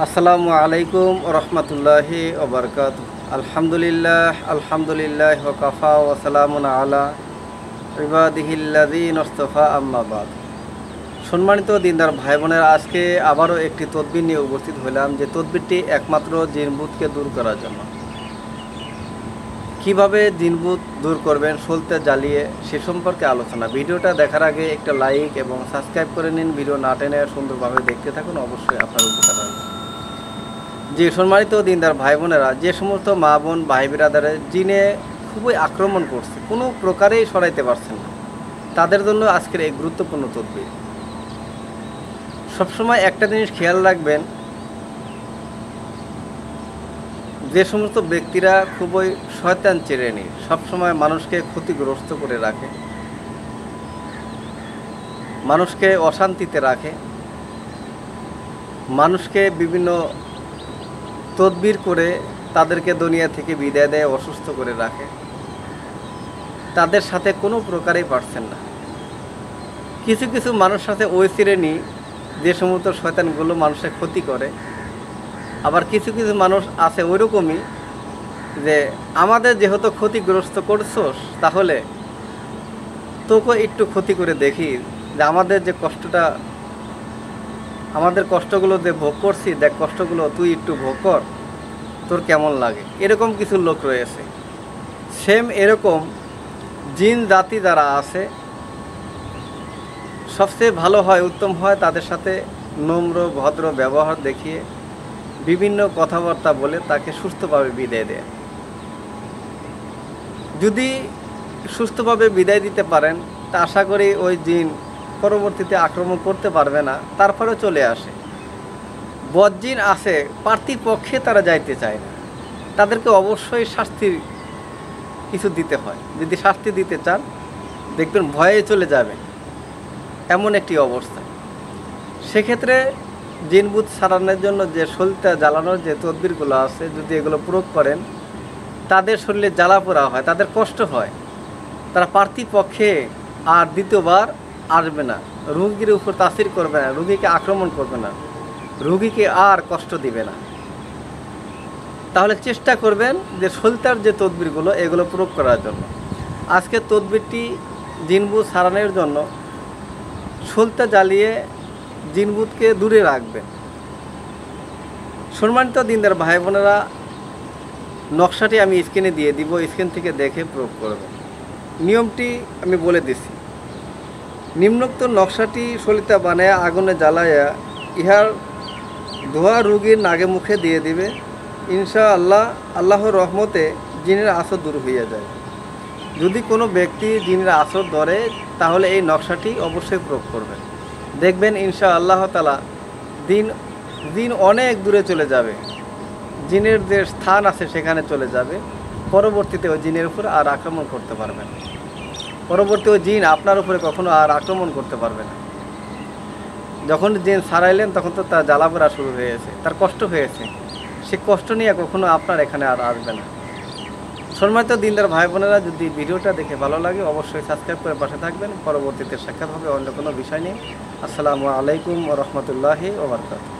আসসালামু আলাইকুম রহমতুল্লাহি ওবরকাত। আলহামদুলিল্লাহ ওয়াকাফা ওয়া সালামুন আলা ইবাদিহিল্লাযিনা ইসতাফা, আম্মা বাদ। সম্মানিত দিনদার ভাই বোনেরা, আজকে আবারও একটি তদবির নিয়ে উপস্থিত হলাম, যে তদবিরটি একমাত্র জিনভূতকে দূর করার জন্য। কিভাবে জিনভূত দূর করবেন সলতে জ্বালিয়ে, সে সম্পর্কে আলোচনা। ভিডিওটা দেখার আগে একটা লাইক এবং সাবস্ক্রাইব করে নিন। ভিডিও না টেনে সুন্দরভাবে দেখতে থাকুন, অবশ্যই আপনার উপকার হবে। যে সম্মানিত দিনদার ভাই বোনেরা, যে সমস্ত মা বোন ভাই বিরাদারে জিনে খুবই আক্রমণ করছে, কোনো প্রকারেই সরাইতে পারছেন না, তাদের জন্য আজকের এই গুরুত্বপূর্ণ তদবির। সবসময় একটা জিনিস খেয়াল রাখবেন, যে সমস্ত ব্যক্তিরা খুবই শয়তান শ্রেণী, সবসময় মানুষকে ক্ষতিগ্রস্ত করে রাখে, মানুষকে অশান্তিতে রাখে, মানুষকে বিভিন্ন তদবির করে তাদেরকে দুনিয়া থেকে বিদায় দেয়, অসুস্থ করে রাখে, তাদের সাথে কোনো প্রকারেই পারছেন না। কিছু কিছু মানুষ সাথে ওই শ্রেণী, যে সমস্ত শয়তানগুলো মানুষের ক্ষতি করে। আবার কিছু কিছু মানুষ আছে ওইরকমই, যে আমাদের যেহেতু ক্ষতিগ্রস্ত করছোস, তাহলে তোকে একটু ক্ষতি করে দেখি, যে আমাদের যে কষ্টটা, আমাদের কষ্টগুলো যে ভোগ করছি, দেখ কষ্টগুলো তুই একটু ভোগ কর, তোর কেমন লাগে। এরকম কিছু লোক রয়েছে। সেম এরকম জিন জাতি যারা আছে, সবচেয়ে ভালো হয়, উত্তম হয় তাদের সাথে নম্র ভদ্র ব্যবহার দেখিয়ে বিভিন্ন কথাবার্তা বলে তাকে সুস্থভাবে বিদায় দেয়। যদি সুস্থভাবে বিদায় দিতে পারেন, তা আশা করি ওই জিন পরবর্তীতে আক্রমণ করতে পারবে না, তারপরেও চলে আসে। বদজিন আছে, পার্থিপক্ষে তারা যাইতে চায় না, তাদেরকে অবশ্যই শাস্তির কিছু দিতে হয়। যদি শাস্তি দিতে চান, দেখবেন ভয়ে চলে যাবে, এমন একটি অবস্থা। সেক্ষেত্রে জিনভূত সারানোর জন্য যে শরীরটা জ্বালানোর যে তদবিরগুলো আছে, যদি এগুলো প্রয়োগ করেন, তাদের শরীরে জ্বালা পোড়া হয়, তাদের কষ্ট হয়, তারা পার্থিপক্ষে আর দ্বিতীয়বার আসবে না, রোগীর উপর তাসির করবে না, রোগীকে আক্রমণ করবে না, রোগীকে আর কষ্ট দিবে না। তাহলে চেষ্টা করবেন যে সলতার যে তদবিরগুলো, এগুলো প্রয়োগ করার জন্য। আজকে তদবিরটি জিনভূত সারানোর জন্য সলতা জ্বালিয়ে জিনভূতকে দূরে রাখবেন। সম্মানিত দিনদার ভাই বোনেরা, নকশাটি আমি স্ক্রিনে দিয়ে দিব, স্ক্রিন থেকে দেখে প্রয়োগ করবেন। নিয়মটি আমি বলে দিছি। নিম্নোক্ত নকশাটি সলিতা বানায় আগুনে জ্বালাইয়া ইহার ধোয়া রোগীর নাগে মুখে দিয়ে দিবে। ইনশাআল্লাহ আল্লাহর রহমতে জিনের আসর দূর হইয়া যায়। যদি কোনো ব্যক্তি জিনের আসর ধরে, তাহলে এই নকশাটি অবশ্যই প্রয়োগ করবেন। দেখবেন ইনশাআল্লাহ তাআলা দিন অনেক দূরে চলে যাবে, জিনের যে স্থান আছে সেখানে চলে যাবে। পরবর্তীতে ওই জিনের উপর আর আক্রমণ করতে পারবে না, পরবর্তী ওই জিন আপনার উপরে কখনো আর আক্রমণ করতে পারবে না। যখন জিন সারাইলেন, তখন তো তার জ্বালাপোড়া শুরু হয়েছে, তার কষ্ট হয়েছে, সে কষ্ট নিয়ে কখনো আপনার এখানে আর আসবে না। সম্মানিত দিনদার ভাই বোনেরা, যদি ভিডিওটা দেখে ভালো লাগে, অবশ্যই সাবস্ক্রাইব করে পাশে থাকবেন। পরবর্তীতে সাক্ষাৎ হবে অন্য কোনো বিষয় নিয়ে। আসসালামু আলাইকুম ওয়া রাহমাতুল্লাহি ওয়া বারাকাতুহু।